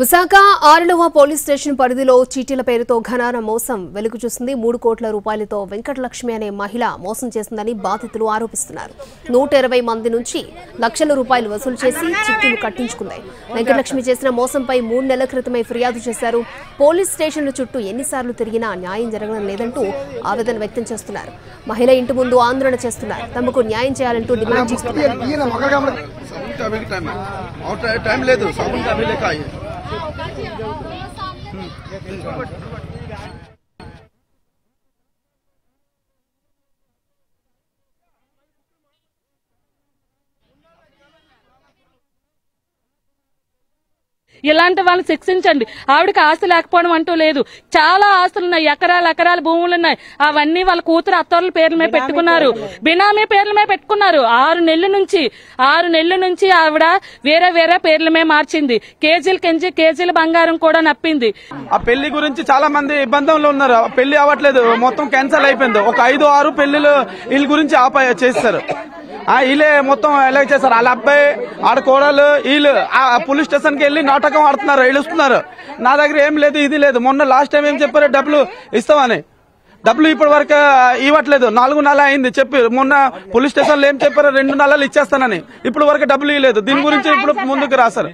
విశాఖ 6వ police station పరిధిలో చీటీల పేరుతో ఘనాన మోసం వెలుగు చూసింది. 3 కోట్ల రూపాయలతో వెంకటలక్ష్మి అనే మహిళ మోసం చేసిందని బాధితులు ఆరోపిస్తున్నారు. 120 మంది నుంచి లక్షల రూపాయలు వసూలు చేసి చిట్టీలు కట్టించుకుంది. వెంకటలక్ష్మి చేసిన మోసంపై 3 నెలల క్రితమే ఫిర్యాదు చేశారు. పోలీస్ స్టేషన్ల చుట్టూ ఎన్నిసార్లు తిరిగినా న్యాయం జరగడం లేదంటూ ఆవేదన వ్యక్తం చేస్తున్నారు. మహిళ ఇంటి ముందు ఆందోళన చేస్తున్నారు. తమకు న్యాయం చేయాలంటూ డిమాండ్ చేస్తున్నారు. ఇలాంటి వాళ్ళని శిక్షించండి. ఆవిడకి ఆస్తి లేకపోవడం అంటూ లేదు. చాలా ఆస్తులు ఉన్నాయి, ఎకరాల భూములు ఉన్నాయి. అవన్నీ వాళ్ళ కూతురు అత్తోళ్ళ పేర్ల మీద పెట్టుకున్నారు, బినామీ పేర్ల మీద పెట్టుకున్నారు. 6 నెలల నుంచి ఆవిడ వేరే పేర్ల మీద మార్చింది. కేజీల బంగారం కూడా నప్పింది. ఆ పెళ్లి గురించి చాలా మంది ఇబ్బందులు ఉన్నారు. పెళ్లి అవ్వట్లేదు, మొత్తం క్యాన్సిల్ అయిపోయింది. ఒక 5-6 పెళ్లిలు వీళ్ళ గురించి చేస్తారు. వీళ్ళే మొత్తం ఎలా చేస్తారు. వాళ్ళ అబ్బాయి ఆడ కోడలు వీళ్ళు పోలీస్ స్టేషన్ కి వెళ్ళి నాటకం ఆడుతున్నారు, ఏడుస్తున్నారు. నా దగ్గర ఏం లేదు, ఇది లేదు. మొన్న లాస్ట్ టైం ఏం చెప్పారు, డబ్బులు ఇస్తామని. డబ్బులు ఇప్పటి వరకు ఇవ్వట్లేదు. 4 నెలలు అయింది చెప్పి. మొన్న పోలీస్ స్టేషన్ లో ఏం చెప్పారు, 2 నెలలు ఇచ్చేస్తానని. ఇప్పుడు వరకు డబ్బులు ఇవ్వలేదు. దీని గురించి ఇప్పుడు ముందుకు రాశారు.